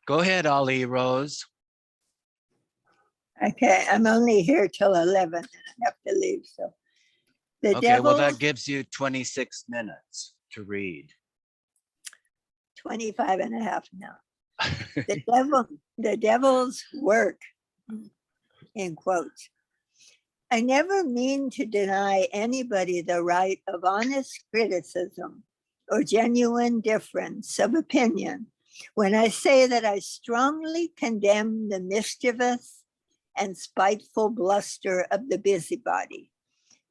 Go ahead, Ali Rose. Okay, I'm only here till 11 and I have to leave. So the Okay, well, devils, that gives you 26 minutes to read. 25 and a half now. The devil's work, in quotes. I never mean to deny anybody the right of honest criticism or genuine difference of opinion when I say that I strongly condemn the mischievous and spiteful bluster of the busybody,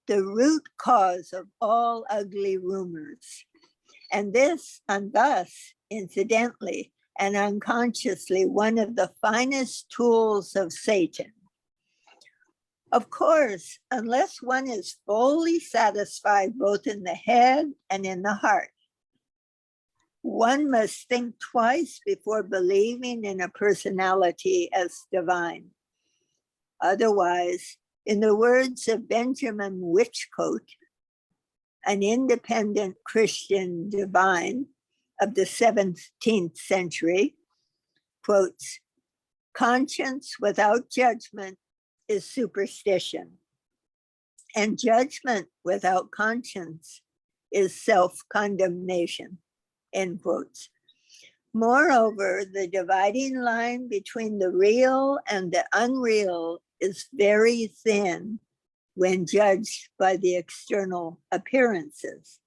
the root cause of all ugly rumors. And thus, incidentally and unconsciously, one of the finest tools of Satan. Of course, unless one is fully satisfied both in the head and in the heart, one must think twice before believing in a personality as divine. Otherwise, in the words of Benjamin Whichcote, an independent Christian divine of the 17th century, quotes, "Conscience without judgment is superstition, and judgment without conscience is self-condemnation," end quotes. Moreover, the dividing line between the real and the unreal is very thin when judged by the external appearances.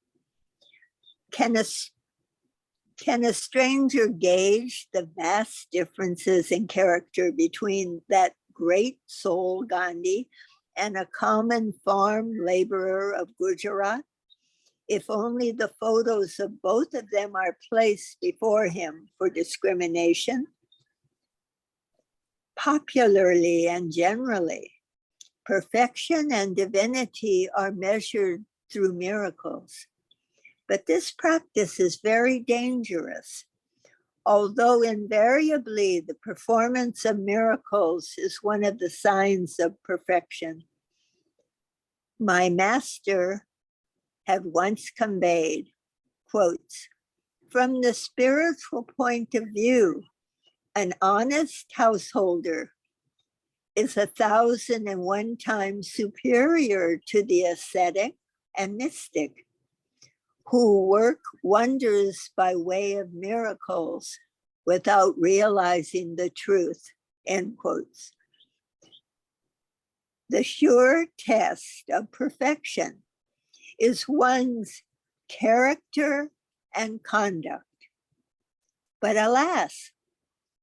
Can a stranger gauge the vast differences in character between that great soul Gandhi and a common farm laborer of Gujarat? If only the photos of both of them are placed before him for discrimination. Popularly and generally, perfection and divinity are measured through miracles. But this practice is very dangerous. Although invariably the performance of miracles is one of the signs of perfection. My master had once conveyed, quotes, "From the spiritual point of view, an honest householder is 1,001 times superior to the ascetic and mystic who work wonders by way of miracles without realizing the truth," end quotes. The sure test of perfection is one's character and conduct. But alas,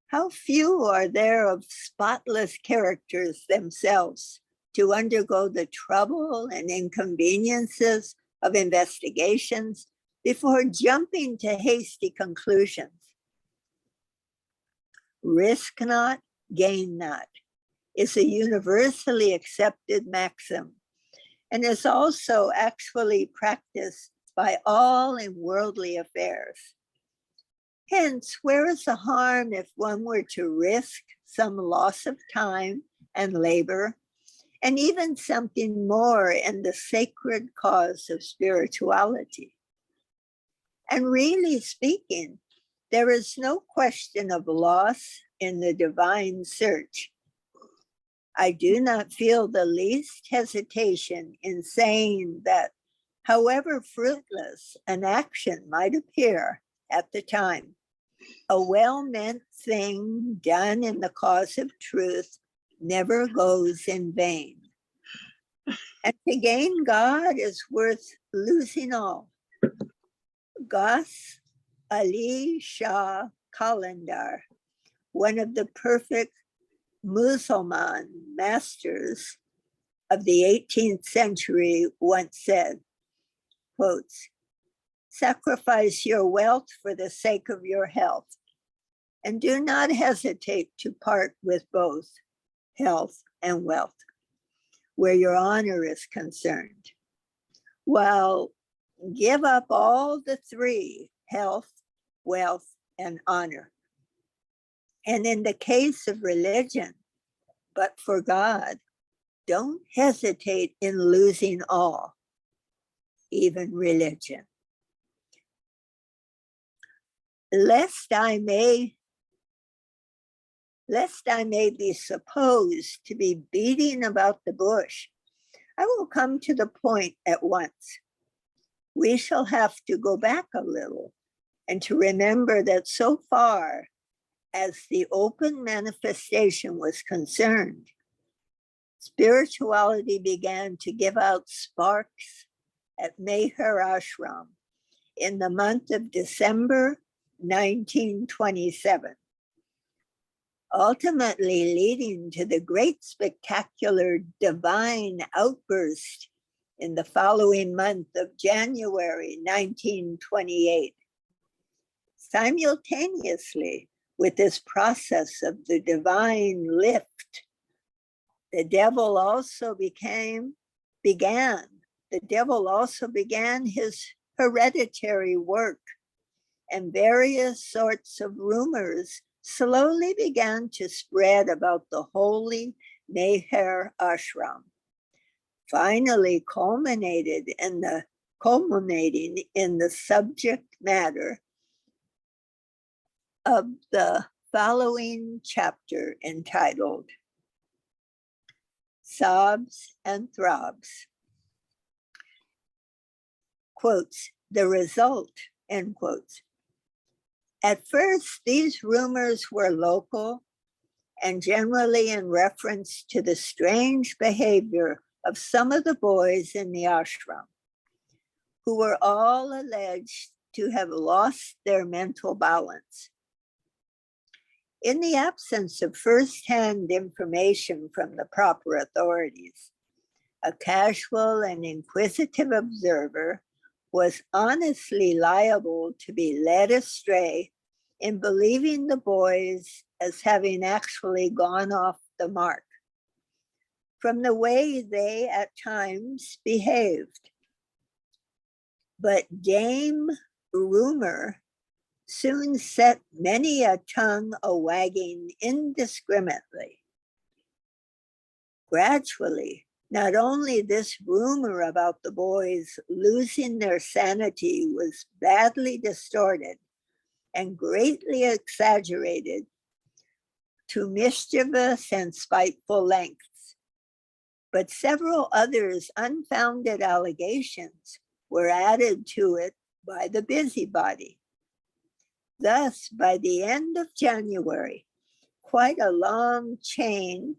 how few are there of spotless characters themselves to undergo the trouble and inconveniences of investigations before jumping to hasty conclusions. Risk not, gain not is a universally accepted maxim and is also actually practiced by all in worldly affairs. Hence, where is the harm if one were to risk some loss of time and labor, and even something more in the sacred cause of spirituality? And really speaking, there is no question of loss in the divine search. I do not feel the least hesitation in saying that however fruitless an action might appear at the time, a well-meant thing done in the cause of truth never goes in vain. And to gain God is worth losing all. Ghaz Ali Shah Qalandar, one of the perfect Muslim masters of the 18th century, once said, quotes, "Sacrifice your wealth for the sake of your health, and do not hesitate to part with both health and wealth, where your honor is concerned. While give up all the three, health, wealth, and honor. And in the case of religion, but for God, don't hesitate in losing all, even religion. Lest I may lest I may be supposed to be beating about the bush, I will come to the point at once. We shall have to go back a little and to remember that so far as the open manifestation was concerned, spirituality began to give out sparks at Meher Ashram in the month of December 1927, ultimately leading to the great spectacular divine outburst in the following month of January 1928. Simultaneously with this process of the divine lift, the devil also began his hereditary work, and various sorts of rumors slowly began to spread about the holy Meher Ashram, finally culminating in the subject matter of the following chapter entitled Sobs and Throbs. Quotes, the result, end quotes. At first, these rumors were local and generally in reference to the strange behavior of some of the boys in the ashram, who were all alleged to have lost their mental balance. In the absence of first-hand information from the proper authorities, a casual and inquisitive observer was honestly liable to be led astray in believing the boys as having actually gone off the mark from the way they at times behaved. But Dame Rumor soon set many a tongue a-wagging indiscriminately. Gradually, not only this rumor about the boys losing their sanity was badly distorted and greatly exaggerated to mischievous and spiteful lengths, but several others unfounded allegations were added to it by the busybody. Thus, by the end of January, quite a long chain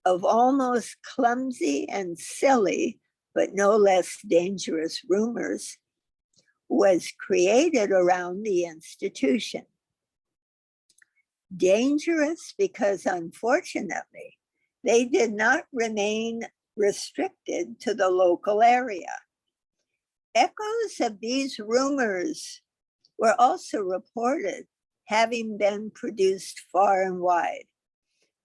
of almost clumsy and silly, but no less dangerous rumors was created around the institution. Dangerous because, unfortunately, they did not remain restricted to the local area. Echoes of these rumors were also reported having been produced far and wide,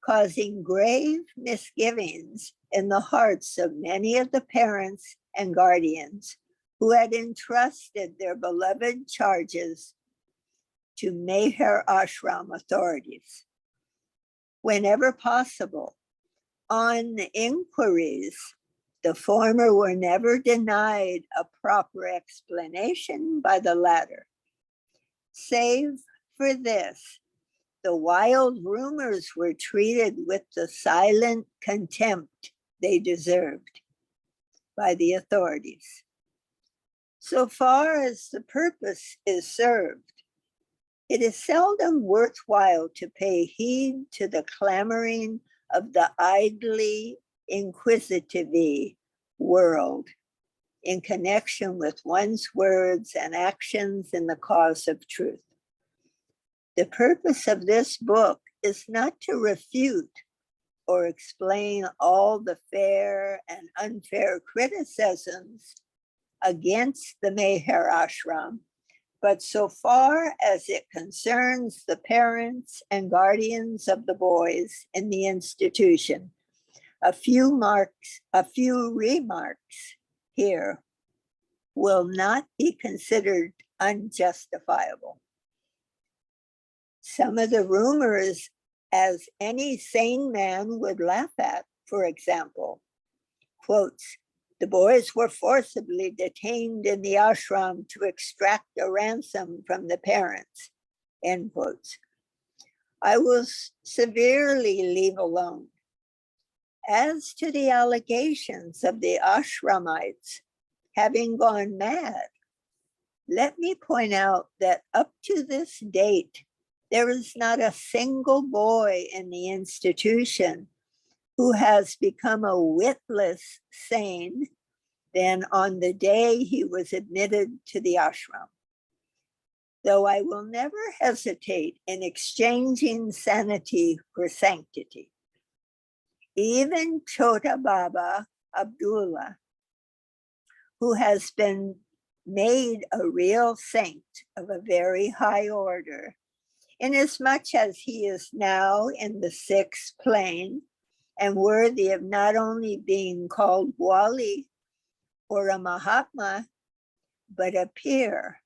causing grave misgivings in the hearts of many of the parents and guardians who had entrusted their beloved charges to Meher Ashram authorities. Whenever possible, on inquiries, the former were never denied a proper explanation by the latter. Save for this, the wild rumors were treated with the silent contempt they deserved by the authorities. So far as the purpose is served, it is seldom worthwhile to pay heed to the clamoring of the idly inquisitive world in connection with one's words and actions in the cause of truth. The purpose of this book is not to refute or explain all the fair and unfair criticisms against the Meher Ashram, but so far as it concerns the parents and guardians of the boys in the institution, a few remarks here will not be considered unjustifiable. Some of the rumors, as any sane man would laugh at, for example, quotes, the boys were forcibly detained in the ashram to extract a ransom from the parents, end quotes, I will severely leave alone. As to the allegations of the Ashramites having gone mad, let me point out that up to this date, there is not a single boy in the institution who has become a witless sane than on the day he was admitted to the ashram. Though I will never hesitate in exchanging sanity for sanctity. Even Chota Baba Abdullah, who has been made a real saint of a very high order, inasmuch as he is now in the sixth plane and worthy of not only being called Wali or a Mahatma, but a peer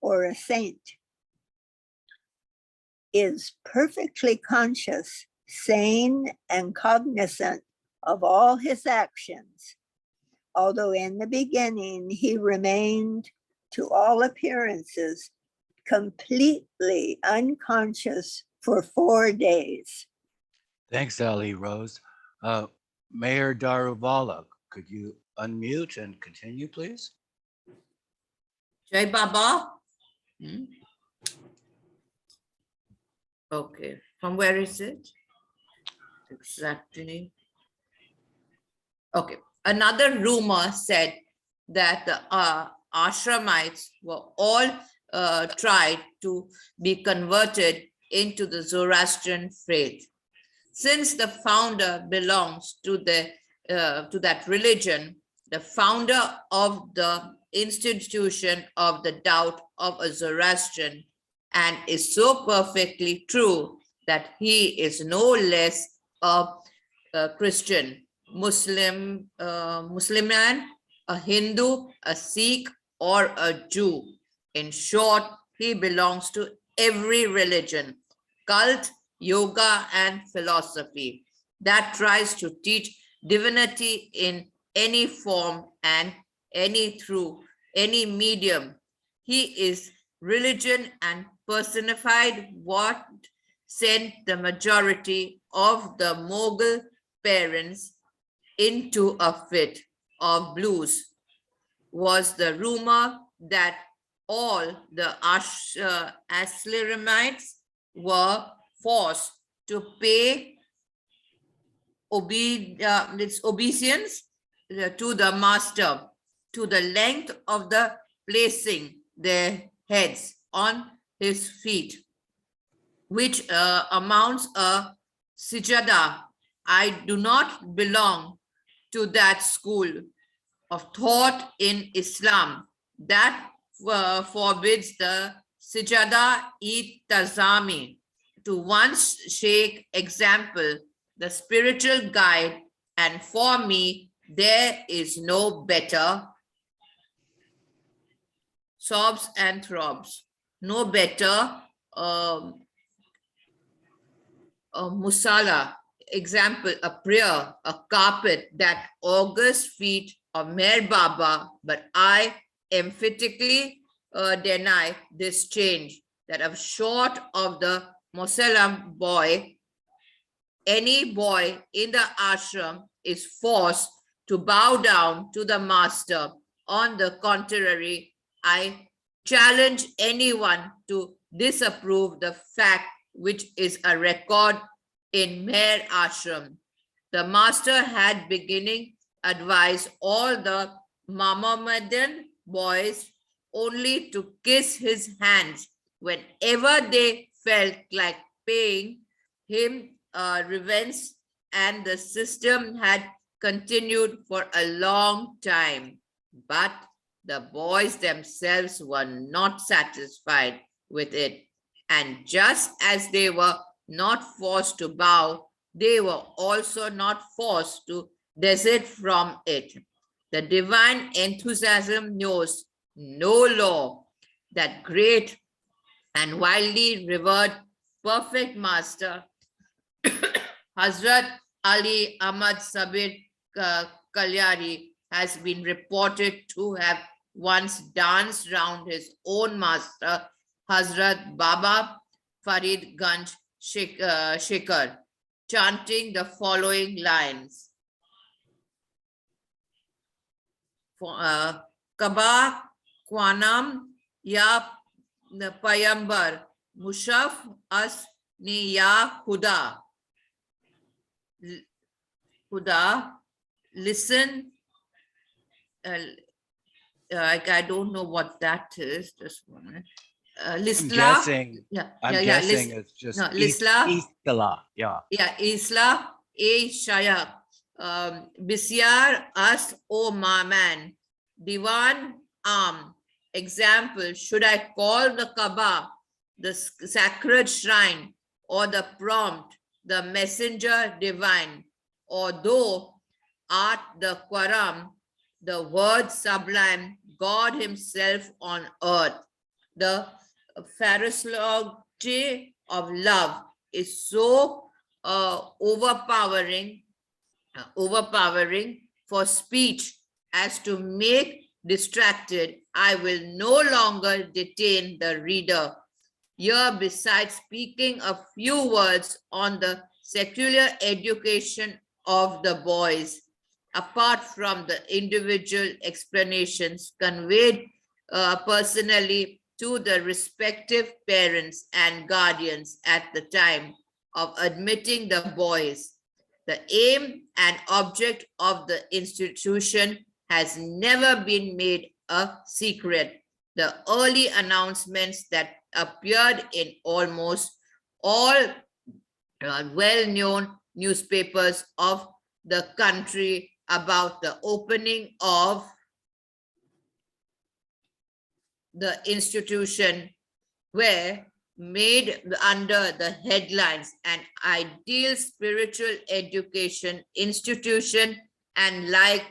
or a saint, is perfectly conscious, sane, and cognizant of all his actions, although in the beginning he remained, to all appearances, completely unconscious for 4 days. Thanks, Ali Rose. Mayor Daruvala, could you unmute and continue, please? Jai Baba. Okay, from where is it? Exactly. Okay, another rumor said that the Ashramites were all tried to be converted into the Zoroastrian faith. Since the founder belongs to that religion, the founder of the institution of the doubt of a Zoroastrian, and is so perfectly true that he is no less a Christian, Muslim, Musliman, a Hindu, a Sikh, or a Jew. In short, he belongs to every religion, cult, yoga, and philosophy that tries to teach divinity in any form and through any medium. He is religion and personified what sent the majority of the Mughal parents into a fit of blues was the rumor that all the Ashlamites were forced to pay obeisance to the master to the length of the placing their heads on his feet, which amounts a sijada. I do not belong to that school of thought in Islam that forbids the sijada-e-tazami. To one's sheikh example, the spiritual guide, and for me, there is no better. Sobs and Throbs, no better musala, example, a prayer, a carpet that august feet of Mer Baba, but I emphatically deny this change, that of short of the Muslim boy, any boy in the ashram is forced to bow down to the master. On the contrary, I challenge anyone to disapprove the fact which is a record in Mer Ashram. The master had beginning advised all the Mohammedan boys only to kiss his hands whenever they felt like paying him revenge, and the system had continued for a long time. But the boys themselves were not satisfied with it. And just as they were not forced to bow, they were also not forced to desist from it. The divine enthusiasm knows no law. That great and widely revered perfect master, Hazrat Ali Ahmad Sabir Kalyari, has been reported to have once danced round his own master, Hazrat Baba Farid Ganj Shikhar, chanting the following lines. Kaba Kwanam Ya Payambar Mushaf As Ni Ya Khuda. Khuda, listen. I don't know what that is. Just one minute. I'm Lisla. guessing. Yeah, I'm yeah, guessing it's just no, Lisla. Istala. Yeah. Yeah, Isla A Shayak. Bisyar As O Maman. Diwan Am. Example, should I call the Kaaba, the sacred shrine, or the prompt, the messenger divine, or though art the Quran, the word sublime, God himself on earth. The phraseology of love is so overpowering for speech as to make distracted. I will no longer detain the reader. Here, besides speaking a few words on the secular education of the boys, apart from the individual explanations conveyed personally to the respective parents and guardians at the time of admitting the boys, the aim and object of the institution has never been made a secret. The early announcements that appeared in almost all well-known newspapers of the country about the opening of the institution were made under the headlines "An Ideal Spiritual Education Institution" and like,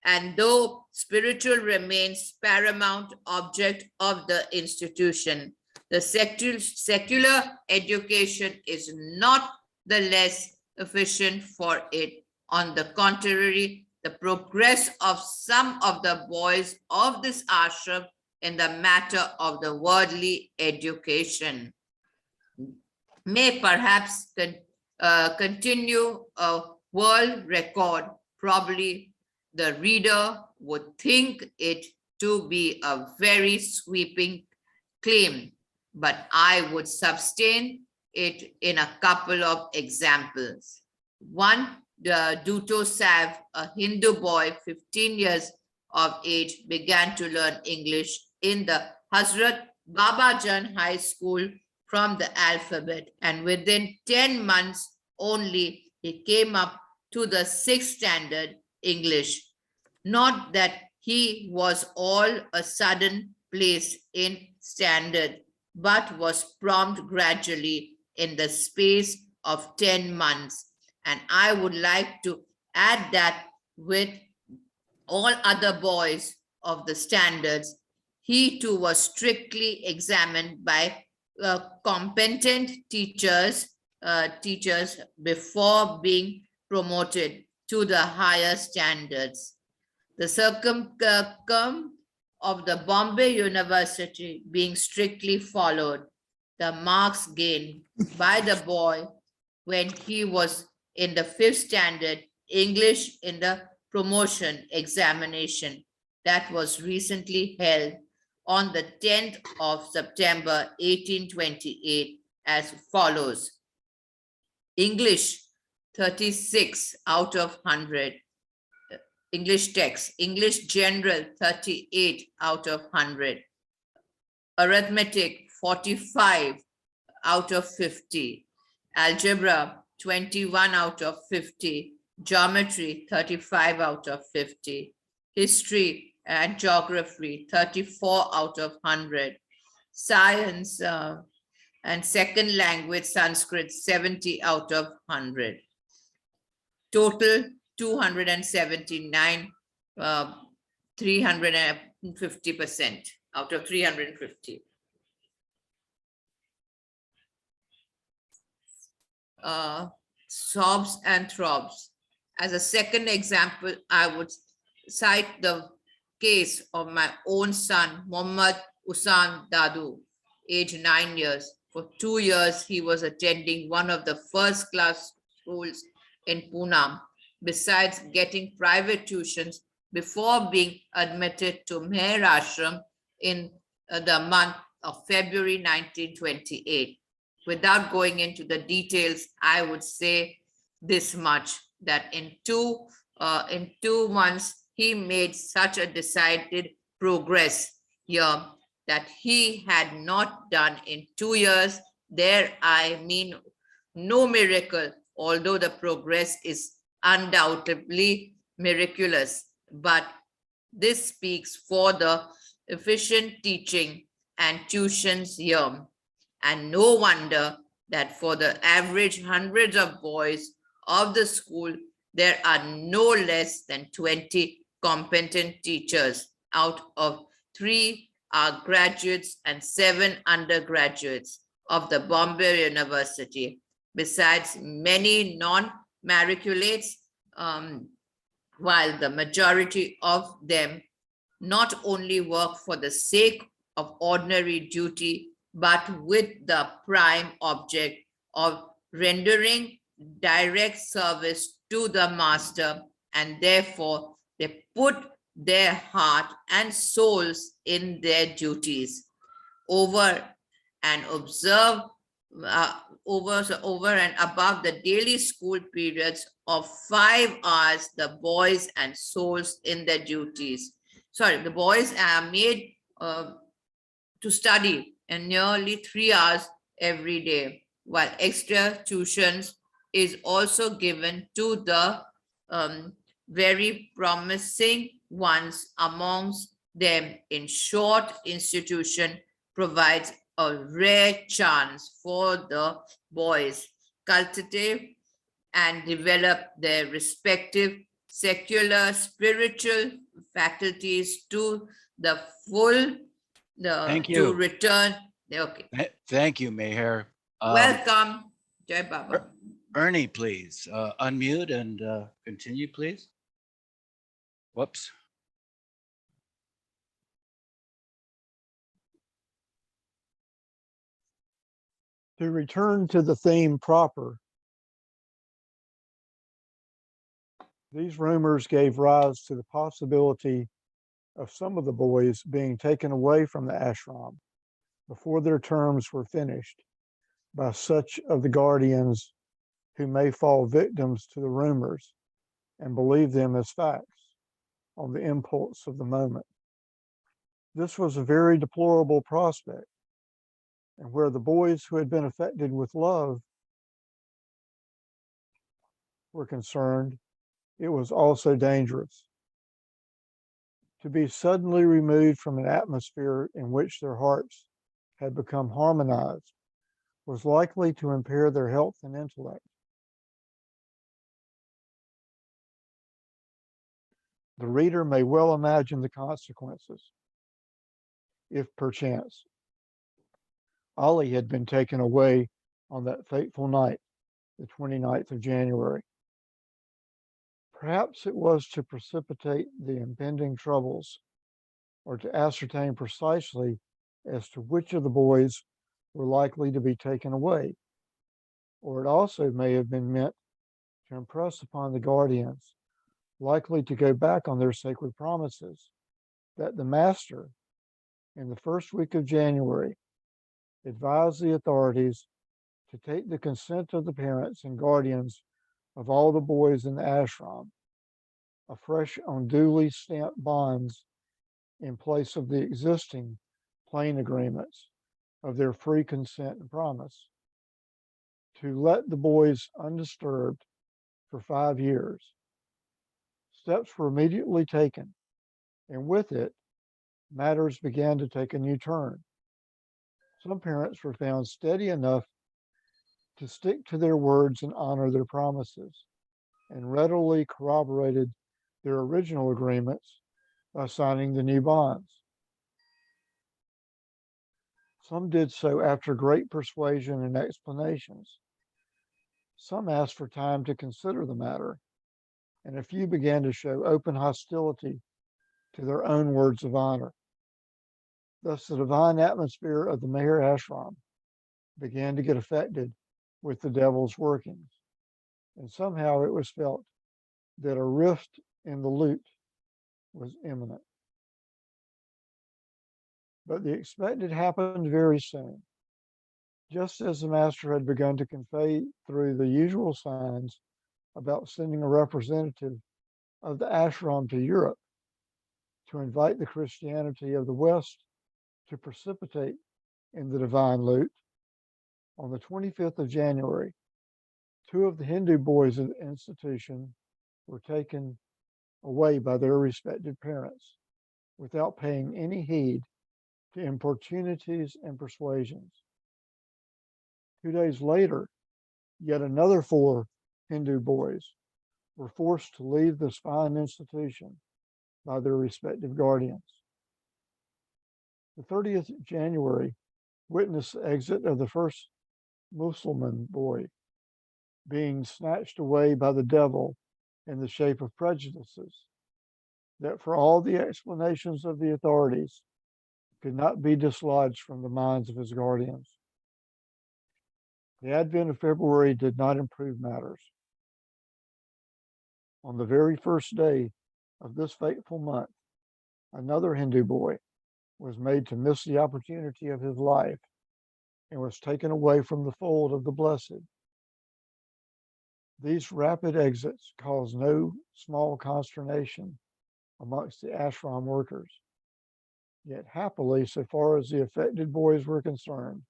and though spiritual remains paramount object of the institution, the secular education is not the less efficient for it. On the contrary, the progress of some of the boys of this ashram in the matter of the worldly education may perhaps continue a world record. Probably the reader would think it to be a very sweeping claim, but I would sustain it in a couple of examples. One, Duto Sav, a Hindu boy, 15 years of age, began to learn English in the Hazrat Babajan High School from the alphabet, and within 10 months only, he came up to the 6th standard English. Not that he was all a sudden placed in standard, but was prompt gradually in the space of 10 months. And I would like to add that with all other boys of the standards, he too was strictly examined by competent teachers before being promoted to the higher standards. The circumcum of the Bombay University being strictly followed, the marks gained by the boy when he was in the 5th standard English in the promotion examination that was recently held on the 10th of September 1828 as follows. English 36 out of 100. English text, English general 38 out of 100. Arithmetic 45 out of 50. Algebra 21 out of 50. Geometry 35 out of 50. History and geography 34 out of 100. Science and second language Sanskrit 70 out of 100. Total 279, 350% out of 350. Sobs and Throbs. As a second example, I would cite the case of my own son, Muhammad Usam Dadu, age 9 years, For 2 years, he was attending one of the first class schools in Pune, besides getting private tuitions before being admitted to Meher Ashram in the month of February 1928. Without going into the details, I would say this much, that in 2 months, he made such a decided progress here that he had not done in 2 years. There, I mean, no miracle, although the progress is undoubtedly miraculous. But this speaks for the efficient teaching and tuitions here. And no wonder that for the average hundreds of boys of the school, there are no less than 20 competent teachers out of 3 are graduates and 7 undergraduates of the Bombay University, besides many non-matriculates, while the majority of them not only work for the sake of ordinary duty, but with the prime object of rendering direct service to the master, and therefore they put their heart and souls in their duties. Over and observe over and above the daily school periods of 5 hours, the boys and souls in their duties. Sorry, the boys are made to study in nearly 3 hours every day, while extra tuitions is also given to the very promising ones amongst them. In short, institution provides a rare chance for the boys cultivate and develop their respective secular spiritual faculties to the full, Thank to you. return. Okay, Thank you, Meher. welcome. Jai Baba. Ernie, please unmute and continue, please. Whoops. To return to the theme proper, these rumors gave rise to the possibility of some of the boys being taken away from the ashram before their terms were finished by such of the guardians who may fall victims to the rumors and believe them as facts on the impulse of the moment. This was a very deplorable prospect, and where the boys who had been affected with love were concerned, it was also dangerous. To be suddenly removed from an atmosphere in which their hearts had become harmonized was likely to impair their health and intellect. The reader may well imagine the consequences if perchance Ollie had been taken away on that fateful night, the 29th of January. Perhaps it was to precipitate the impending troubles or to ascertain precisely as to which of the boys were likely to be taken away, or it also may have been meant to impress upon the guardians likely to go back on their sacred promises that the master, in the first week of January, advised the authorities to take the consent of the parents and guardians of all the boys in the ashram, afresh on duly stamped bonds in place of the existing plain agreements of their free consent and promise, to let the boys undisturbed for 5 years. Steps were immediately taken, and with it, matters began to take a new turn. Some parents were found steady enough to stick to their words and honor their promises, and readily corroborated their original agreements by signing the new bonds. Some did so after great persuasion and explanations. Some asked for time to consider the matter, and a few began to show open hostility to their own words of honor. Thus, the divine atmosphere of the Meher Ashram began to get affected with the devil's workings, and somehow it was felt that a rift in the lute was imminent. But the expected happened very soon. Just as the master had begun to convey through the usual signs about sending a representative of the ashram to Europe to invite the Christianity of the West to precipitate in the divine lute, on the 25th of January, two of the Hindu boys of the institution were taken away by their respective parents without paying any heed to importunities and persuasions. 2 days later, yet another 4 Hindu boys were forced to leave this fine institution by their respective guardians. The 30th of January witnessed the exit of the first Mussulman boy being snatched away by the devil in the shape of prejudices that, for all the explanations of the authorities, could not be dislodged from the minds of his guardians. The advent of February did not improve matters. On the very first day of this fateful month, another Hindu boy was made to miss the opportunity of his life and was taken away from the fold of the blessed. These rapid exits caused no small consternation amongst the ashram workers. Yet happily, so far as the affected boys were concerned,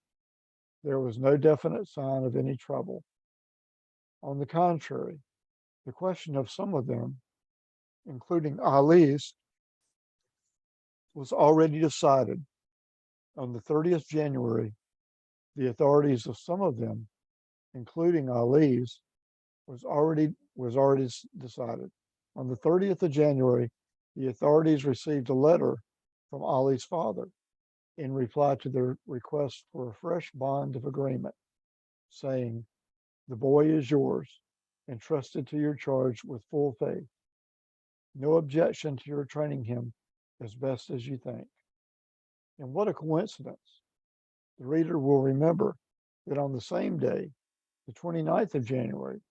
there was no definite sign of any trouble. On the contrary, the question of some of them, including Ali's, was already decided. On the 30th January, the authorities of some of them, including Ali's, was already decided. On the 30th of January, the authorities received a letter from Ali's father in reply to their request for a fresh bond of agreement, saying, "The boy is yours, entrusted to your charge with full faith. No objection to your training him as best as you think." And what a coincidence. The reader will remember that on the same day, the 29th of January,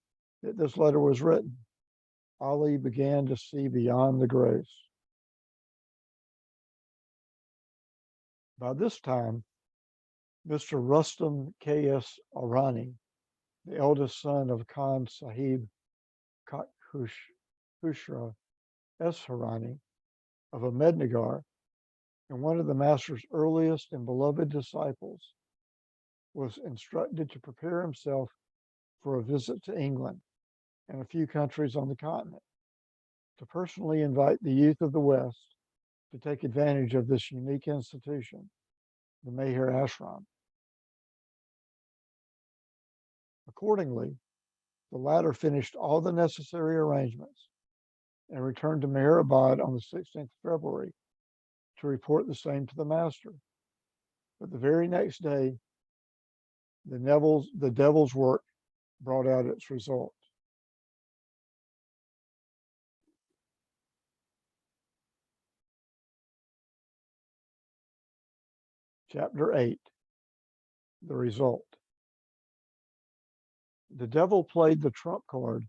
that this letter was written, Ali began to see beyond the grace. By this time, Mr. Rustam K.S. Arani, the eldest son of Khan Sahib Khushra S. Harani of Ahmednagar, and one of the master's earliest and beloved disciples, was instructed to prepare himself for a visit to England and a few countries on the continent, to personally invite the youth of the West to take advantage of this unique institution, the Meher Ashram. Accordingly, the latter finished all the necessary arrangements and returned to Meherabad on the 16th of February to report the same to the master. But the very next day, the devil's work brought out its result. Chapter 8, the result. The devil played the trump card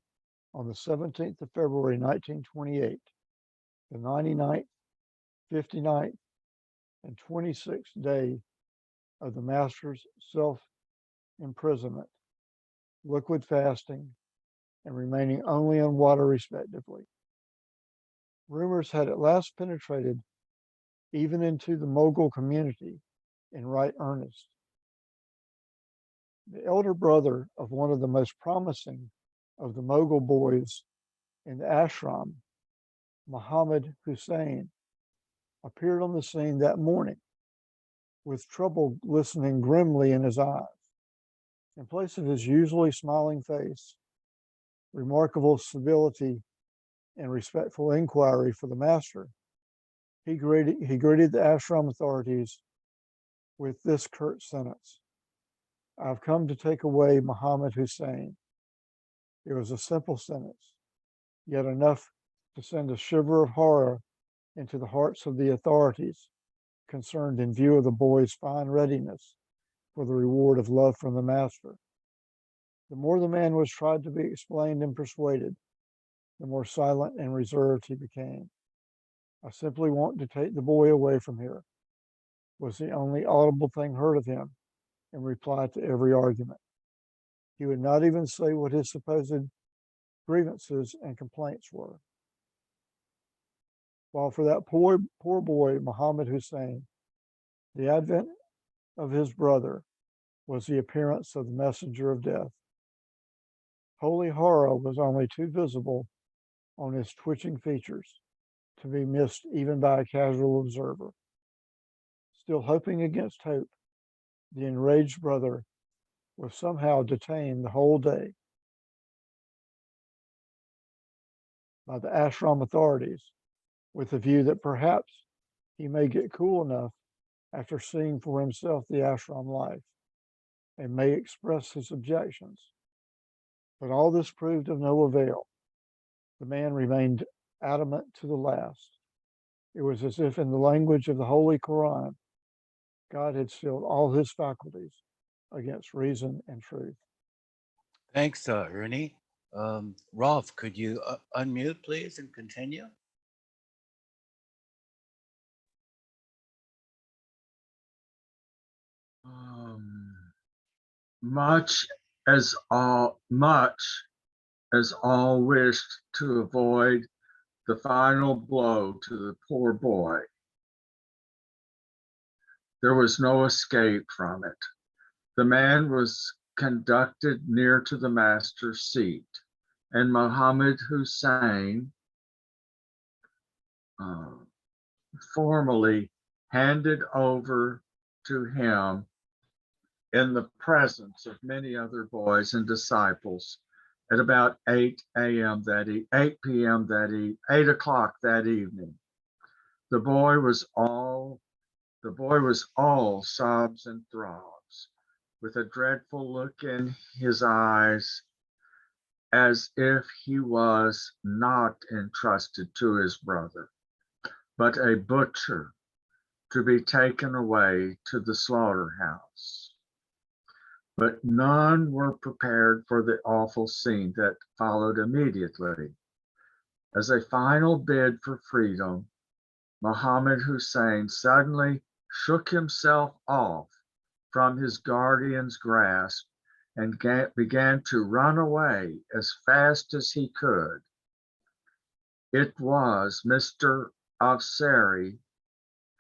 on the 17th of February, 1928, the 99th, 59th, and 26th day of the master's self-imprisonment, liquid fasting, and remaining only on water, respectively. Rumors had at last penetrated even into the Mughal community in right earnest. The elder brother of one of the most promising of the Mughal boys in the ashram, Muhammad Hussain, appeared on the scene that morning with trouble glistening grimly in his eyes. In place of his usually smiling face, remarkable civility, and respectful inquiry for the master, he greeted the ashram authorities with this curt sentence: "I've come to take away Muhammad Hussain." It was a simple sentence, yet enough to send a shiver of horror into the hearts of the authorities concerned in view of the boy's fine readiness for the reward of love from the master. The more the man was tried to be explained and persuaded, the more silent and reserved he became. I simply want to take the boy away from here, was the only audible thing heard of him in reply to every argument. He would not even say what his supposed grievances and complaints were. While for that poor boy, Muhammad Hussein, the advent of his brother was the appearance of the messenger of death. Holy horror was only too visible on his twitching features to be missed even by a casual observer. Still hoping against hope, the enraged brother was somehow detained the whole day by the ashram authorities with the view that perhaps he may get cool enough after seeing for himself the ashram life and may express his objections. But all this proved of no avail. The man remained adamant to the last. It was as if, in the language of the Holy Quran, God had sealed all his faculties against reason and truth. Thanks, Ernie. Rolf, could you unmute, please, and continue? Um, much much as all wished to avoid the final blow to the poor boy, there was no escape from it. The man was conducted near to the master's seat, and Muhammad Hussein formally handed over to him in the presence of many other boys and disciples at about 8 o'clock that evening. The boy was all sobs and throbs, with a dreadful look in his eyes, as if he was not entrusted to his brother, but a butcher to be taken away to the slaughterhouse. But none were prepared for the awful scene that followed immediately. As a final bid for freedom, Muhammad Hussein suddenly shook himself off from his guardian's grasp and began to run away as fast as he could. It was Mr. Afsari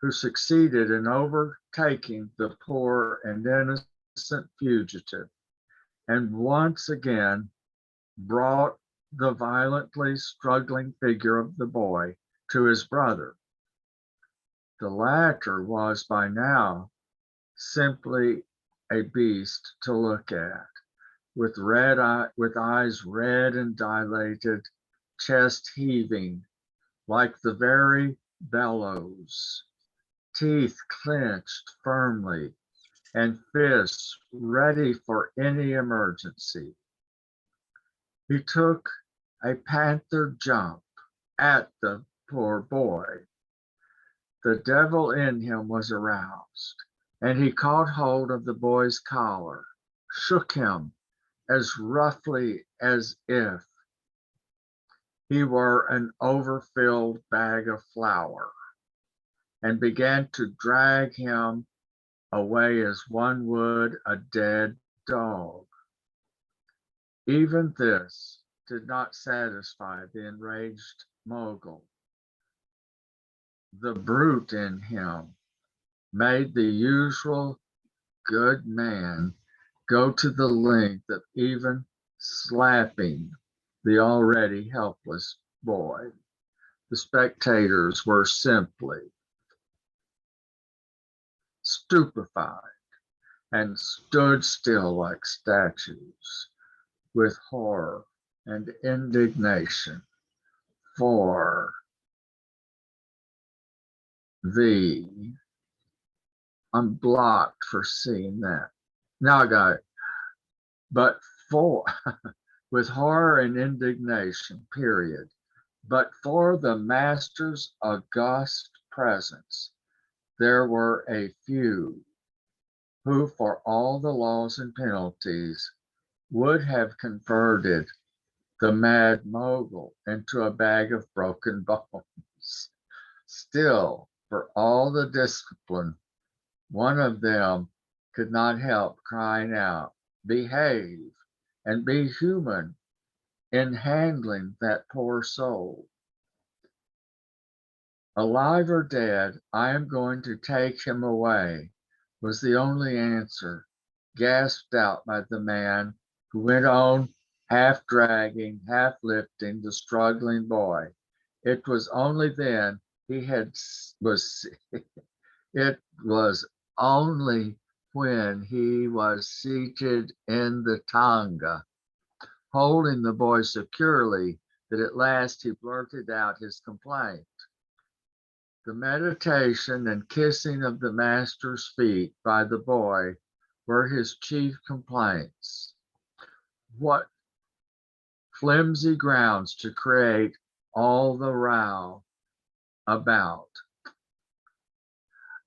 who succeeded in overtaking the poor and innocent fugitive, and once again brought the violently struggling figure of the boy to his brother. The latter was by now simply a beast to look at, with eyes red and dilated, chest heaving like the very bellows, teeth clenched firmly, and fists ready for any emergency. He took a panther jump at the poor boy. The devil in him was aroused, and he caught hold of the boy's collar, shook him as roughly as if he were an overfilled bag of flour, and began to drag him away as one would a dead dog. Even this did not satisfy the enraged mogul. The brute in him made the usual good man go to the length of even slapping the already helpless boy. The spectators were simply stupefied and stood still like statues with horror and indignation, for I'm blocked for seeing that. Now I got it. But for, with horror and indignation, period. But for the master's august presence, there were a few who for all the laws and penalties would have converted the mad mogul into a bag of broken bones. Still, for all the discipline, one of them could not help crying out, "Behave and be human in handling that poor soul." "Alive or dead, I am going to take him away," was the only answer, gasped out by the man, who went on half dragging, half lifting the struggling boy. It was only then he was it was only when he was seated in the tanga, holding the boy securely, that at last he blurted out his complaint. The meditation and kissing of the master's feet by the boy were his chief complaints. What flimsy grounds to create all the row about.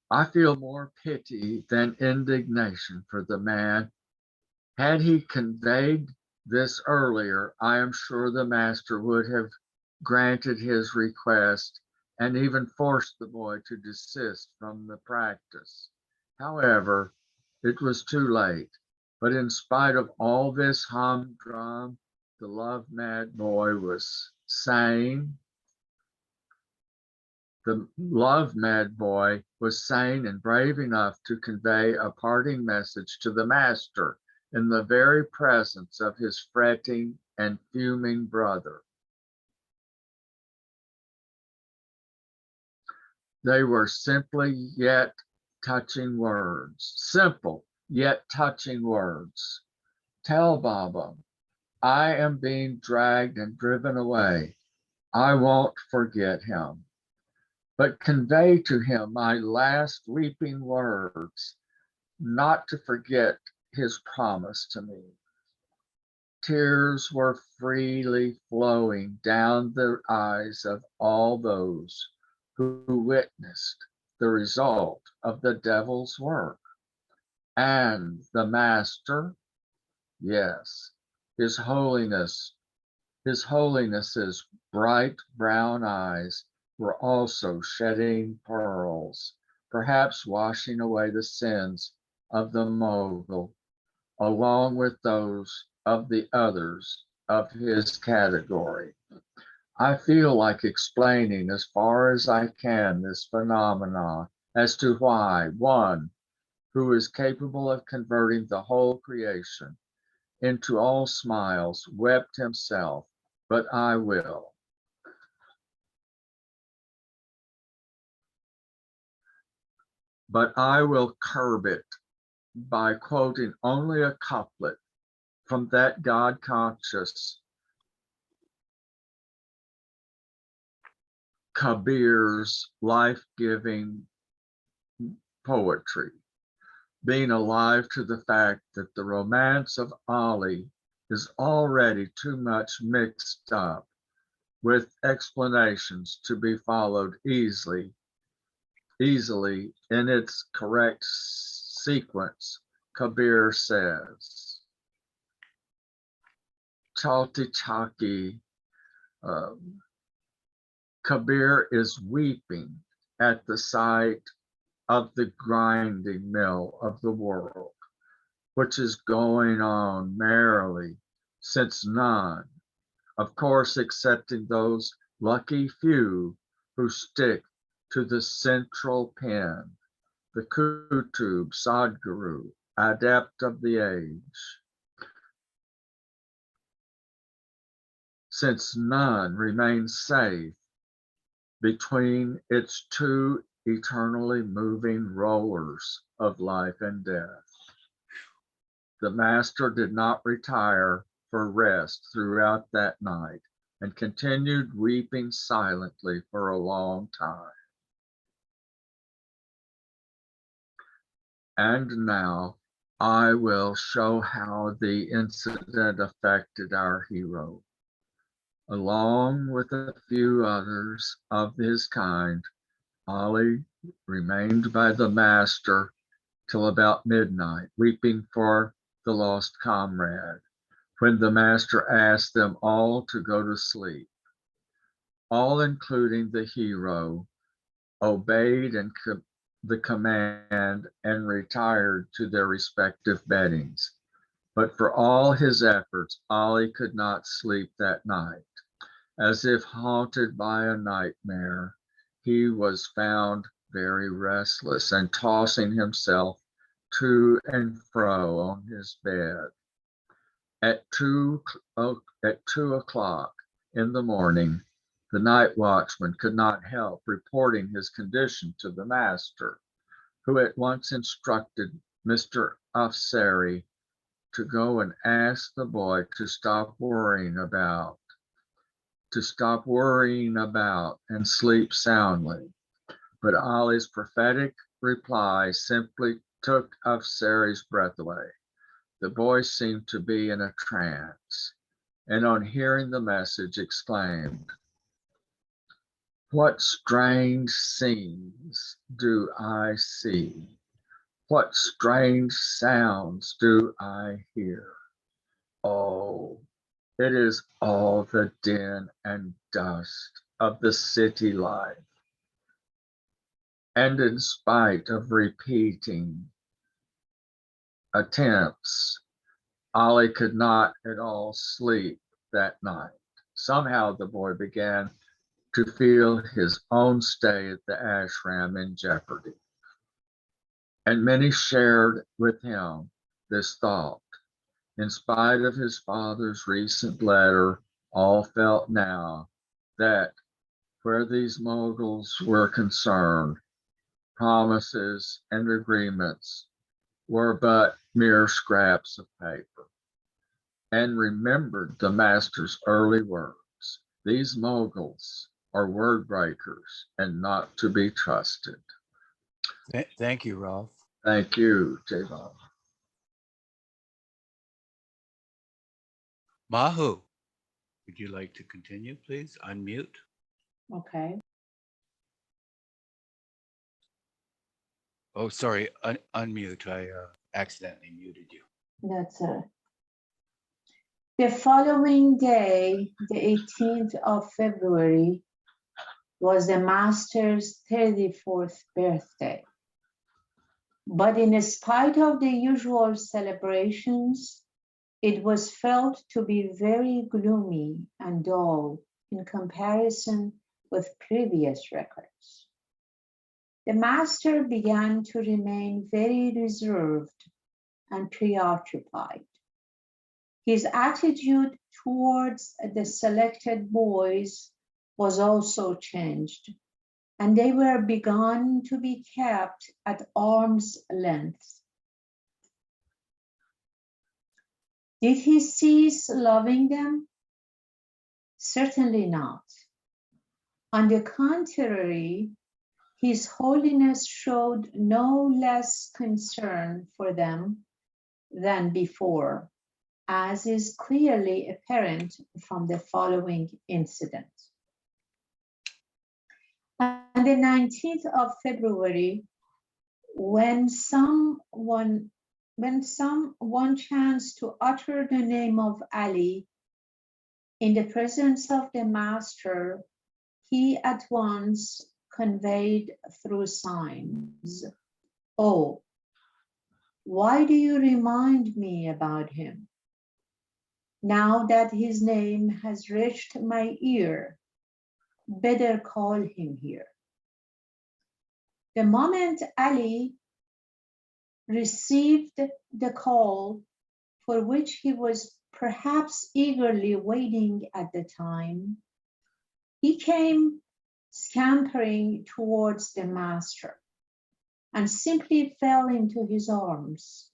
I feel more pity than indignation for the man. Had he conveyed this earlier, I am sure the master would have granted his request and even forced the boy to desist from the practice. However, it was too late. But in spite of all this humdrum, the love-mad boy was sane. The love-mad boy was sane and brave enough to convey a parting message to the master in the very presence of his fretting and fuming brother. They were simply yet touching words, simple yet touching words. "Tell Baba, I am being dragged and driven away. I won't forget him. But convey to him my last weeping words, not to forget his promise to me." Tears were freely flowing down the eyes of all those who witnessed the result of the devil's work. And the master, yes, His Holiness's bright brown eyes were also shedding pearls, perhaps washing away the sins of the mogul, along with those of the others of his category. I feel like explaining as far as I can this phenomenon as to why one who is capable of converting the whole creation into all smiles wept himself, but I will. But I will curb it by quoting only a couplet from that God-conscious Kabir's life-giving poetry, being alive to the fact that the romance of Ali is already too much mixed up with explanations to be followed easily in its correct sequence. Kabir says, Chalti Chaki, Kabir is weeping at the sight of the grinding mill of the world, which is going on merrily, since none, of course, excepting those lucky few who stick to the central pen, the Kutub Sadguru, adept of the age. Since none remains safe between its two eternally moving rollers of life and death. The master did not retire for rest throughout that night and continued weeping silently for a long time. And now I will show how the incident affected our hero. Along with a few others of his kind, Ali remained by the master till about midnight, weeping for the lost comrade, when the master asked them all to go to sleep. All, including the hero, obeyed the command and retired to their respective beddings. But for all his efforts, Ollie could not sleep that night. As if haunted by a nightmare, he was found very restless and tossing himself to and fro on his bed. At 2 o'clock in the morning, the night watchman could not help reporting his condition to the master, who at once instructed Mr. Afsari to go and ask the boy to stop worrying about and sleep soundly. But Ollie's prophetic reply simply took Afsari's breath away. The boy seemed to be in a trance, and on hearing the message exclaimed, "What strange scenes do I see? What strange sounds do I hear? Oh, it is all the din and dust of the city life." And in spite of repeating attempts, Ollie could not at all sleep that night. Somehow the boy began to feel his own stay at the ashram in jeopardy. And many shared with him this thought. In spite of his father's recent letter, all felt now that where these moguls were concerned, promises and agreements were but mere scraps of paper, and remembered the master's early words. These moguls are word breakers and not to be trusted. Thank you, Rolf. Thank you, Javon. Mahu, would you like to continue, please? Unmute. Okay. Oh, sorry, unmute. I accidentally muted you. That's the following day, the 18th of February, was the master's 34th birthday. But in spite of the usual celebrations, it was felt to be very gloomy and dull in comparison with previous records. The master began to remain very reserved and preoccupied. His attitude towards the selected boys was also changed, and they were begun to be kept at arm's length. Did he cease loving them? Certainly not. On the contrary, His Holiness showed no less concern for them than before, as is clearly apparent from the following incident. On the 19th of February, when someone chanced to utter the name of Ali in the presence of the master, he at once conveyed through signs, "Oh, why do you remind me about him? Now that his name has reached my ear, better call him here." The moment Ali received the call, for which he was perhaps eagerly waiting at the time, he came scampering towards the master and simply fell into his arms.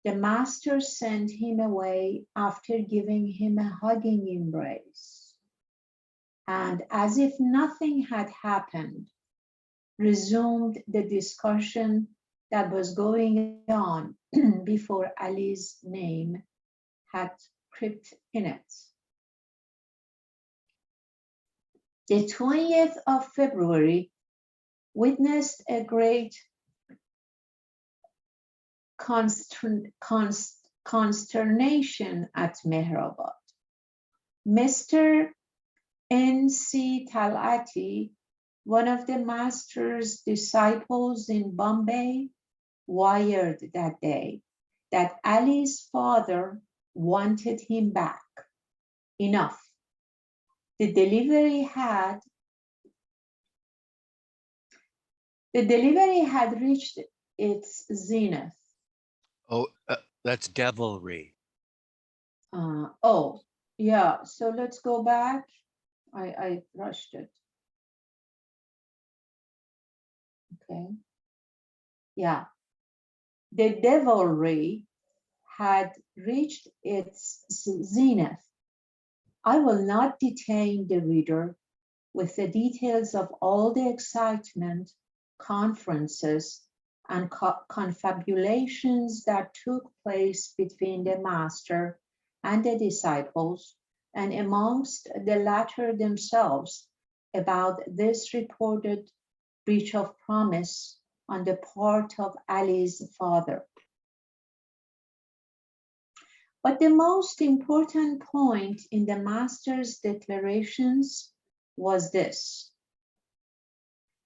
The master sent him away after giving him a hugging embrace, and as if nothing had happened, resumed the discussion that was going on before Ali's name had crept in it. The 20th of February witnessed a great consternation at Mehrabad. Mr. N.C. Talati, one of the master's disciples in Bombay, wired that day that Ali's father wanted him back. Enough. The delivery had reached its zenith. Oh, that's devilry. Oh, yeah. So let's go back. I rushed it. Okay. Yeah. The devilry had reached its zenith. I will not detain the reader with the details of all the excitement, conferences, and confabulations that took place between the master and the disciples, and amongst the latter themselves, about this reported breach of promise on the part of Ali's father. But the most important point in the master's declarations was this: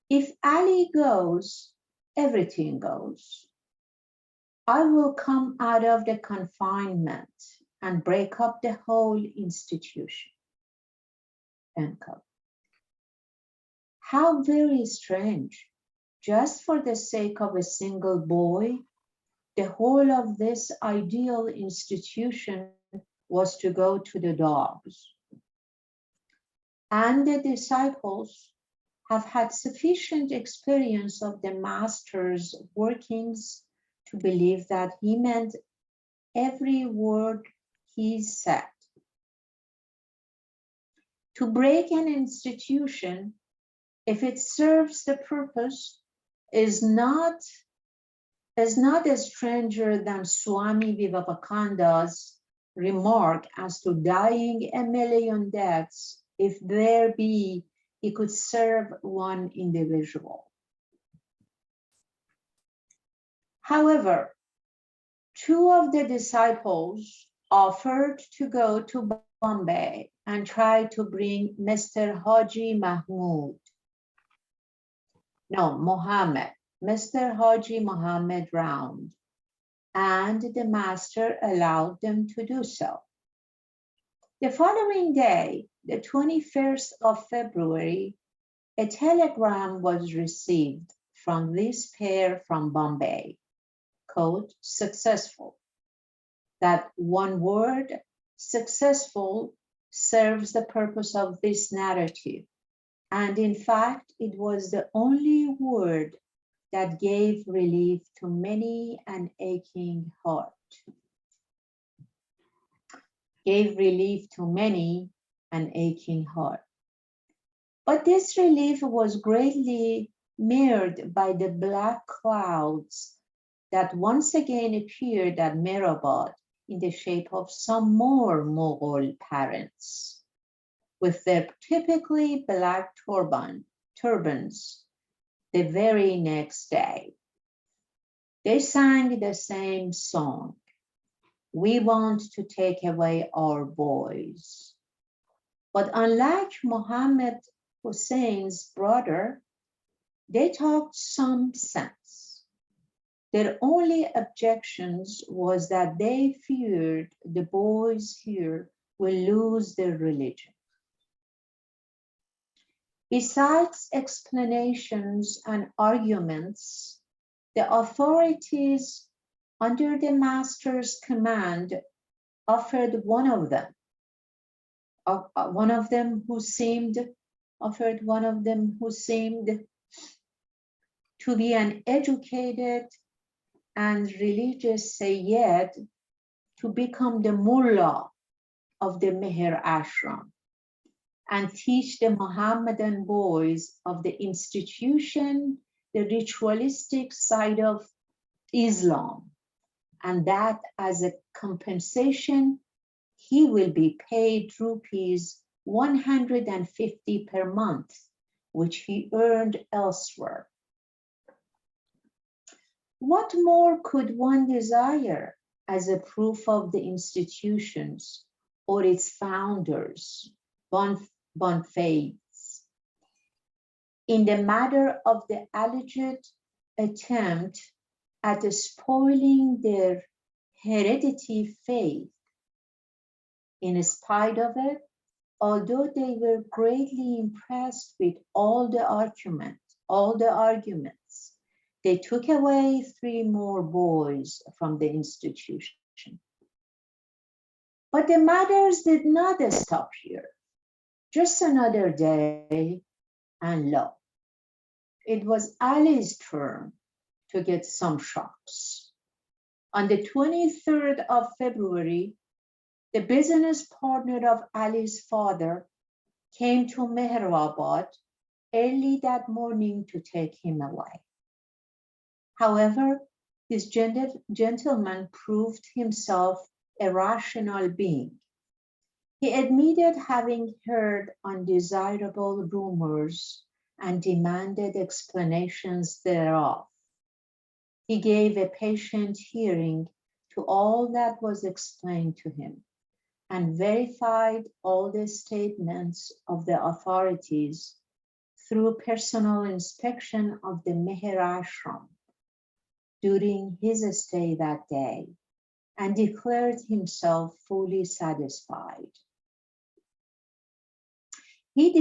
if Ali goes, everything goes. I will come out of the confinement and break up the whole institution. End quote. How very strange. Just for the sake of a single boy, the whole of this ideal institution was to go to the dogs. And the disciples have had sufficient experience of the master's workings to believe that he meant every word he said. To break an institution, if it serves the purpose, is not a stranger than Swami Vivekananda's remark as to dying a million deaths if there be he could serve one individual. However, two of the disciples offered to go to Bombay and try to bring Mr. Mr. Haji Muhammad round, and the master allowed them to do so. The following day, the 21st of February, a telegram was received from this pair from Bombay, quote, successful. That one word, successful, serves the purpose of this narrative. And in fact, it was the only word that gave relief to many an aching heart. Gave relief to many an aching heart. But this relief was greatly mirrored by the black clouds that once again appeared at Mehrabad in the shape of some more Mughal parents, with their typically black turbans the very next day. They sang the same song. We want to take away our boys. But unlike Muhammad Hussein's brother, they talked some sense. Their only objections was that they feared the boys here will lose their religion. Besides explanations and arguments, the authorities under the master's command offered one of them who seemed to be an educated and religious Sayyid to become the mullah of the Meher Ashram and teach the Mohammedan boys of the institution the ritualistic side of Islam, and that as a compensation, he will be paid rupees 150 per month, which he earned elsewhere. What more could one desire as a proof of the institutions or its founders, bon faiths? In the matter of the alleged attempt at spoiling their hereditary faith, in spite of it, although they were greatly impressed with all the arguments, they took away 3 more boys from the institution. But the matters did not stop here. Just another day, and lo, it was Ali's turn to get some shocks. On the 23rd of February, the business partner of Ali's father came to Mehrabad early that morning to take him away. However, this gentleman proved himself a rational being. He admitted having heard undesirable rumors and demanded explanations thereof. He gave a patient hearing to all that was explained to him and verified all the statements of the authorities through personal inspection of the Meher Ashram during his stay that day, and declared himself fully satisfied. He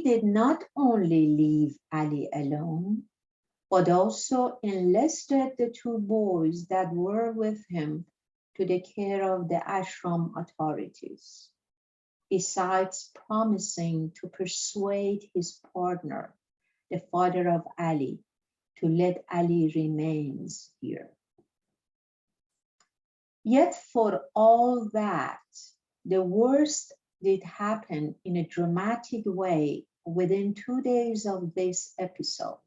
did not only leave Ali alone, but also enlisted the 2 boys that were with him to the care of the ashram authorities, besides promising to persuade his partner, the father of Ali, to let Ali remains here. Yet for all that, the worst did happen in a dramatic way within 2 days of this episode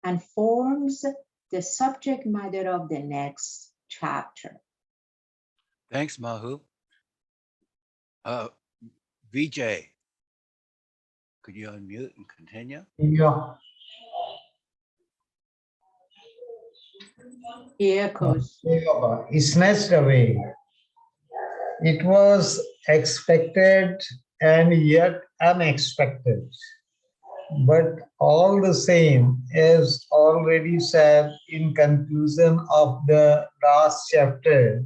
and forms the subject matter of the next chapter. Thanks, Mahu. Vijay, could you unmute and continue? Yeah, He echoes. snatched away. It was expected and yet unexpected. But all the same, as already said in conclusion of the last chapter,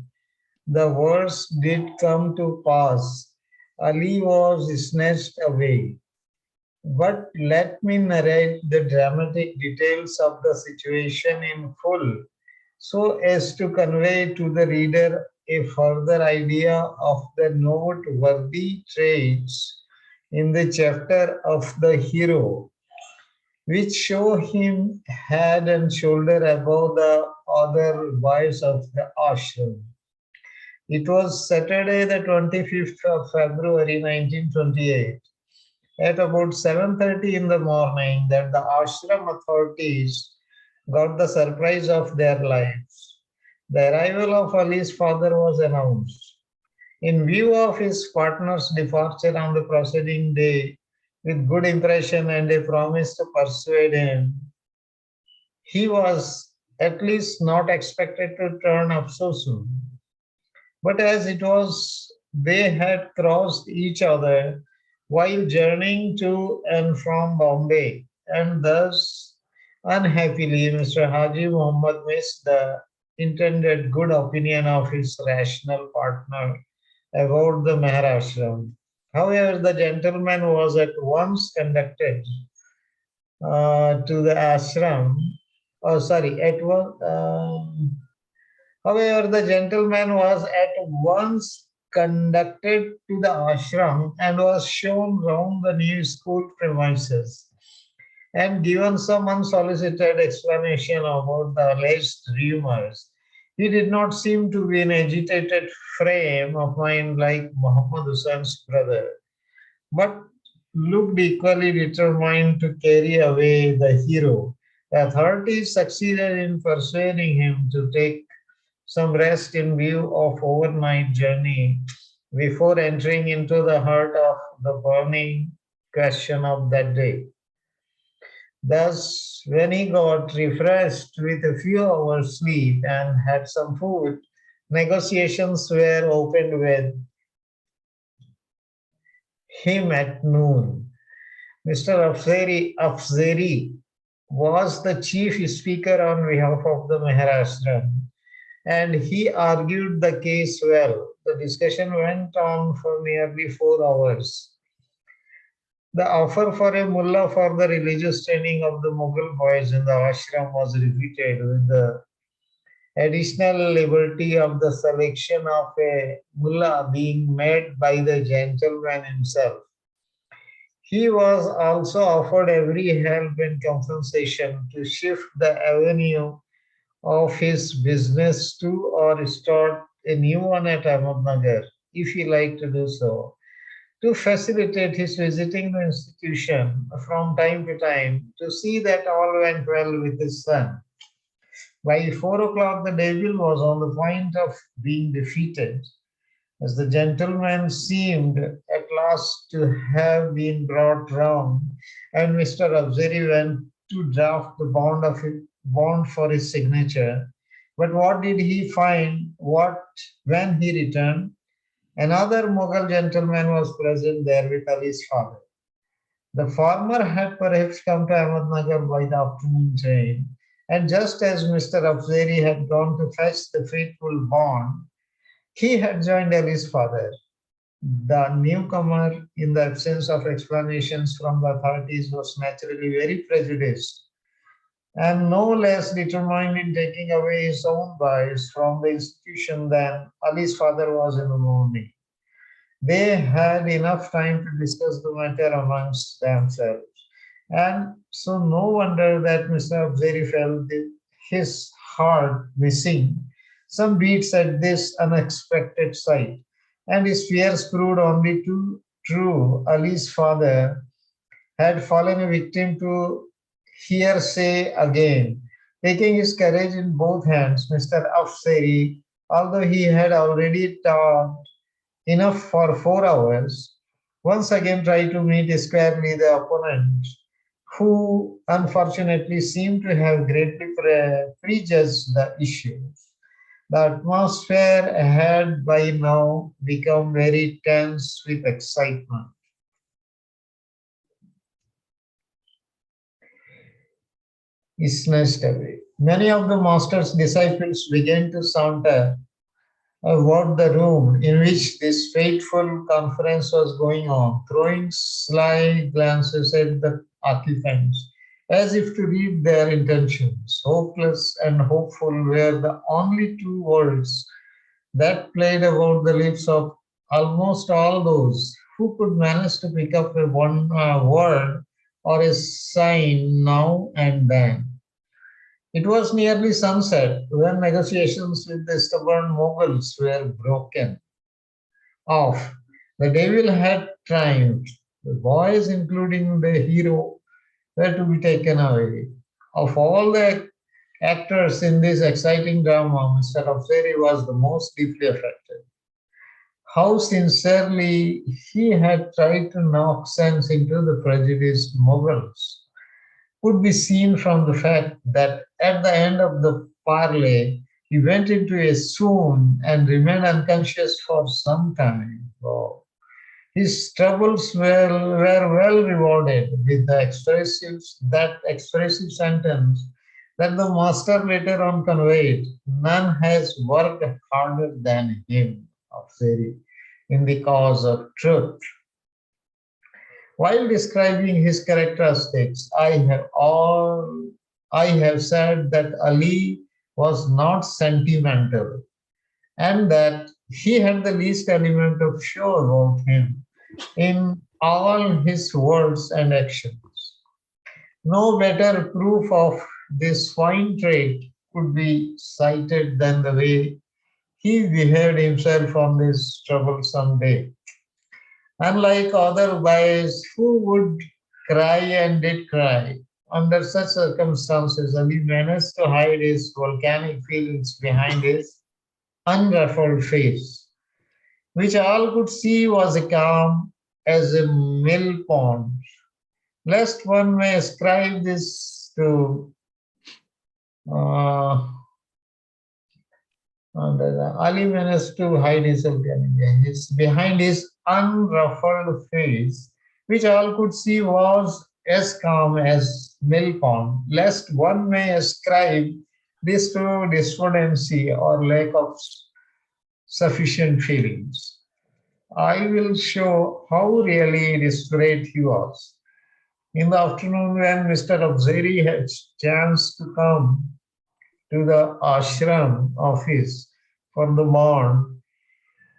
the worst did come to pass. Ali was snatched away. But let me narrate the dramatic details of the situation in full, so as to convey to the reader a further idea of the noteworthy traits in the chapter of the hero, which show him head and shoulder above the other boys of the ashram. It was Saturday, the 25th of February 1928, at about 7:30 in the morning, that the ashram authorities got the surprise of their lives. The arrival of Ali's father was announced. In view of his partner's departure on the preceding day, with good impression and a promise to persuade him, he was at least not expected to turn up so soon. But as it was, they had crossed each other while journeying to and from Bombay, and thus, unhappily, Mr. Haji Muhammad missed the intended good opinion of his rational partner about the Maharashtra. However, the gentleman was at once conducted to the ashram. However, the gentleman was at once conducted to the ashram and was shown round the new school premises and given some unsolicited explanation about the alleged rumors. He did not seem to be in agitated frame of mind like Muhammad Hussein's brother, but looked equally determined to carry away the hero. The authorities succeeded in persuading him to take some rest in view of overnight journey before entering into the heart of the burning question of that day. Thus, when he got refreshed with a few hours sleep and had some food, negotiations were opened with him at noon. Mr. Afzeri was the chief speaker on behalf of the Maharashtra, and he argued the case well. The discussion went on for nearly 4 hours. The offer for a mullah for the religious training of the Mughal boys in the ashram was repeated, with the additional liberty of the selection of a mullah being made by the gentleman himself. He was also offered every help and compensation to shift the avenue of his business to or start a new one at Ahmednagar, if he liked to do so, to facilitate his visiting the institution from time to time to see that all went well with his son. By 4 o'clock, the devil was on the point of being defeated, as the gentleman seemed at last to have been brought round, and Mr. Afzeri went to draft the bond for his signature. But what did he find? When he returned, another Mughal gentleman was present there with Ali's father. The former had perhaps come to Ahmednagar by the afternoon train, and just as Mr. Afzeri had gone to fetch the fateful bond, he had joined Ali's father. The newcomer, in the absence of explanations from the authorities, was naturally very prejudiced and no less determined in taking away his own boys from the institution than Ali's father was in the morning. They had enough time to discuss the matter amongst themselves. And so no wonder that Mr. Abzeri felt his heart missing some beats at this unexpected sight. And his fears proved only too true. Ali's father had fallen a victim to hearsay again. Taking his courage in both hands, Mr. Afsari, although he had already talked enough for 4 hours, once again tried to meet squarely the opponent, who unfortunately seemed to have greatly prejudged the issue. The atmosphere had by now become very tense with excitement. He snatched away. Many of the master's disciples began to saunter about the room in which this fateful conference was going on, throwing sly glances at the occupants, as if to read their intentions. Hopeless and hopeful were the only two words that played about the lips of almost all those who could manage to pick up a one word or a sign now and then. It was nearly sunset when negotiations with the stubborn Mughals were broken off. The devil had triumphed. The boys, including the hero, were to be taken away. Of all the actors in this exciting drama, Mr. Afsari was the most deeply affected. How sincerely he had tried to knock sense into the prejudiced Mughals could be seen from the fact that at the end of the parley, he went into a swoon and remained unconscious for some time. Wow. His troubles were well rewarded with that expressive sentence that the master later on conveyed: none has worked harder than him, of Seri, in the cause of truth. While describing his characteristics, I have said that Ali was not sentimental and that he had the least element of show about him in all his words and actions. No better proof of this fine trait could be cited than the way he behaved himself on this troublesome day. Unlike other boys who would cry and did cry, under such circumstances, Ali managed to hide his volcanic feelings behind his unruffled face, which all could see was calm as a mill pond. lest one may ascribe this to Ali managed to hide his behind his unruffled face, which all could see was as calm as mill pond, lest one may ascribe this to despondency or lack of sufficient feelings. I will show how really desperate he was. In the afternoon, when Mr. Abzeri had chanced to come to the ashram office for the morn,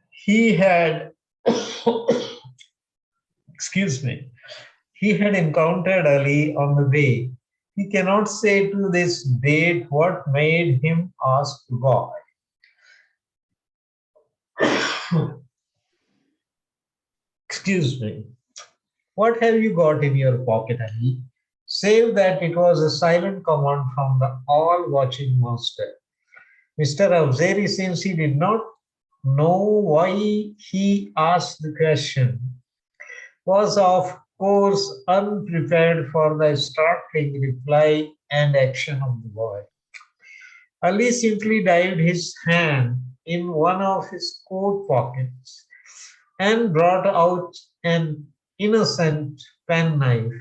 he had, excuse me, he had encountered Ali on the way. He cannot say to this date what made him ask why. Excuse me. What have you got in your pocket, Ali? Save that it was a silent command from the all-watching master. Mr. Avzeri, since he did not know why he asked the question, was of course unprepared for the startling reply and action of the boy. Ali simply dived his hand in one of his coat pockets and brought out an innocent penknife.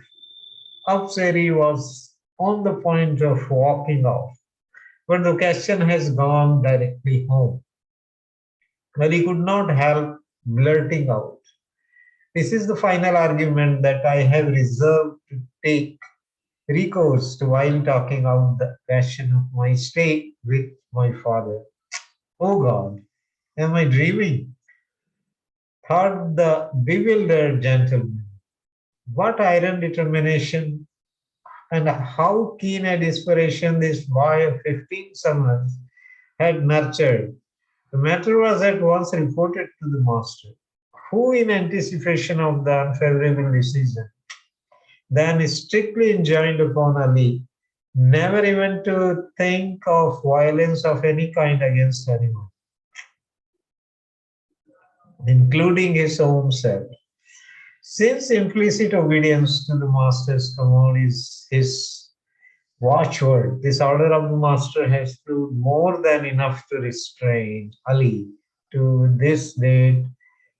Avzeri was on the point of walking off, but the question has gone directly home. But he could not help blurting out, "This is the final argument that I have reserved to take recourse to while talking out the question of my stay with my father." Oh God, am I dreaming? Thought the bewildered gentleman. What iron determination and how keen a desperation this boy of 15 summers had nurtured. The matter was at once reported to the master, who, in anticipation of the unfavorable decision, then strictly enjoined upon Ali never even to think of violence of any kind against anyone, including his own self. Since implicit obedience to the master's command is his watchword, this order of the master has proved more than enough to restrain Ali to this date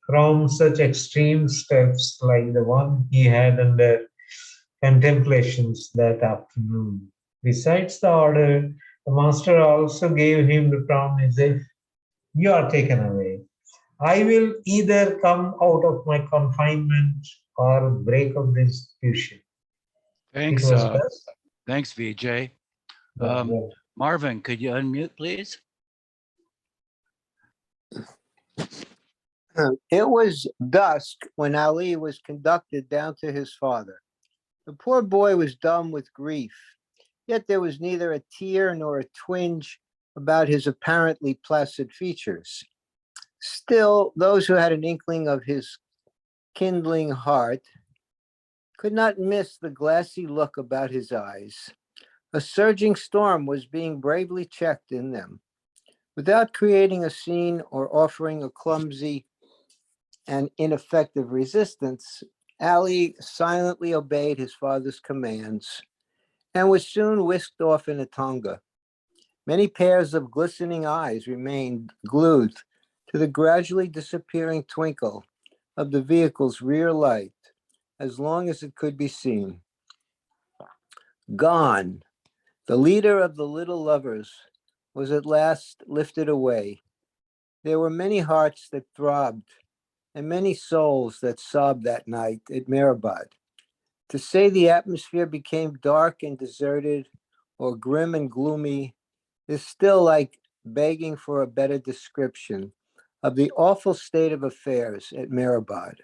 from such extreme steps like the one he had under contemplations that afternoon. Besides the order, the master also gave him the promise: if you are taken away, I will either come out of my confinement or break up the institution. It Thanks, was best. thanks, VJ. Marvin, could you unmute, please? It was dusk when Ali was conducted down to his father. The poor boy was dumb with grief, yet there was neither a tear nor a twinge about his apparently placid features. Still, those who had an inkling of his kindling heart could not miss the glassy look about his eyes. A surging storm was being bravely checked in them. Without creating a scene or offering a clumsy and ineffective resistance, Ali silently obeyed his father's commands and was soon whisked off in a tonga. Many pairs of glistening eyes remained glued to the gradually disappearing twinkle of the vehicle's rear light as long as it could be seen. Gone, the leader of the little lovers was at last lifted away. There were many hearts that throbbed and many souls that sobbed that night at Mehrabad. To say the atmosphere became dark and deserted or grim and gloomy is still like begging for a better description of the awful state of affairs at Mehrabad.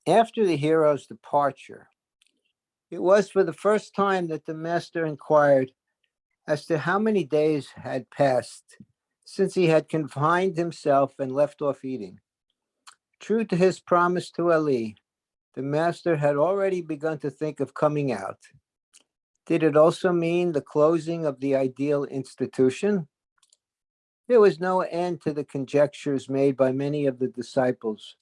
After the hero's departure, it was for the first time that the master inquired as to how many days had passed since he had confined himself and left off eating. True to his promise to Ali, the master had already begun to think of coming out. Did it also mean the closing of the ideal institution? There was no end to the conjectures made by many of the disciples,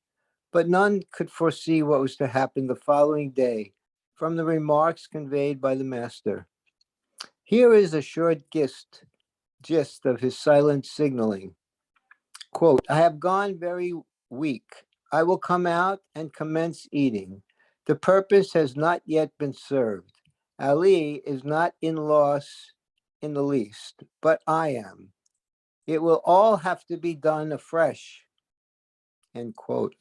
but none could foresee what was to happen the following day from the remarks conveyed by the master. Here is a short gist of his silent signaling. Quote, I have gone very weak. I will come out and commence eating. The purpose has not yet been served. Ali is not in loss in the least, but I am. It will all have to be done afresh. End quote.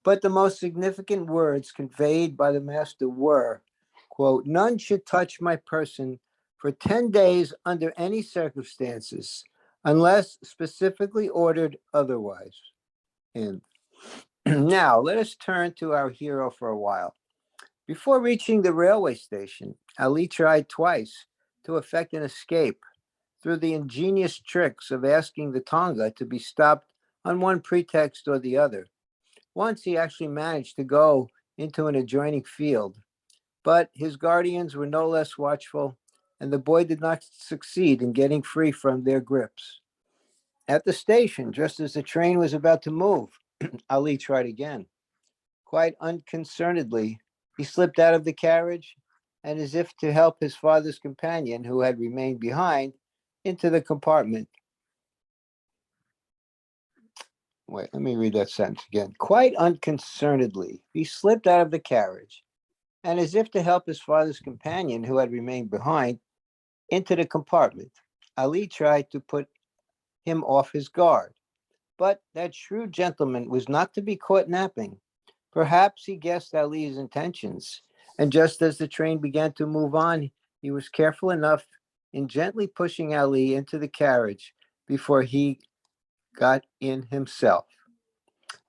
But the most significant words conveyed by the master were, quote, none should touch my person for 10 days under any circumstances, unless specifically ordered otherwise. And now let us turn to our hero for a while. Before reaching the railway station, Ali tried twice to effect an escape through the ingenious tricks of asking the Tonga to be stopped on one pretext or the other. Once he actually managed to go into an adjoining field, but his guardians were no less watchful, and the boy did not succeed in getting free from their grips. At the station, just as the train was about to move, Ali tried again. Quite unconcernedly, he slipped out of the carriage and, as if to help his father's companion, who had remained behind, into the compartment. Wait, let me read that sentence again. Quite unconcernedly, he slipped out of the carriage and, as if to help his father's companion, who had remained behind, into the compartment. Ali tried to put him off his guard, but that shrewd gentleman was not to be caught napping. Perhaps he guessed Ali's intentions, and just as the train began to move on, he was careful enough in gently pushing Ali into the carriage before he got in himself.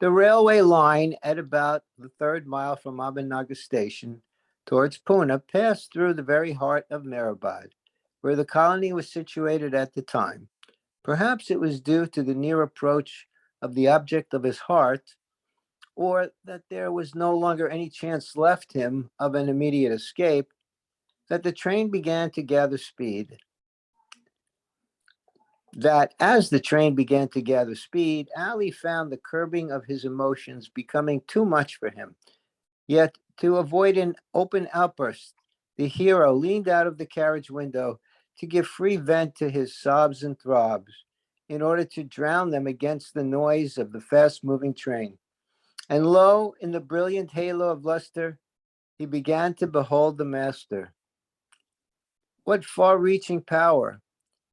The railway line at about the 3rd mile from Ahmednagar station towards Pune passed through the very heart of Mehrabad, where the colony was situated at the time. Perhaps it was due to the near approach of the object of his heart, or that there was no longer any chance left him of an immediate escape, that the train began to gather speed. As the train began to gather speed, Ali found the curbing of his emotions becoming too much for him. Yet, to avoid an open outburst, the hero leaned out of the carriage window to give free vent to his sobs and throbs, in order to drown them against the noise of the fast-moving train. And lo, in the brilliant halo of luster, he began to behold the master. What far-reaching power!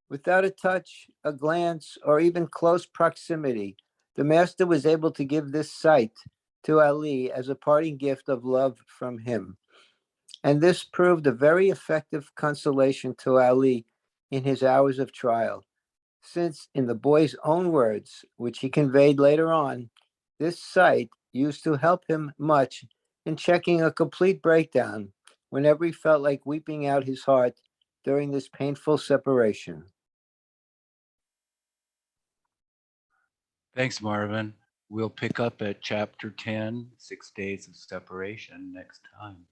Without a touch, a glance, or even close proximity, the master was able to give this sight to Ali as a parting gift of love from him. And this proved a very effective consolation to Ali in his hours of trial, since, in the boy's own words, which he conveyed later on, this sight used to help him much in checking a complete breakdown whenever he felt like weeping out his heart during this painful separation. Thanks, Marvin. We'll pick up at chapter 10, 6 Days of Separation, next time.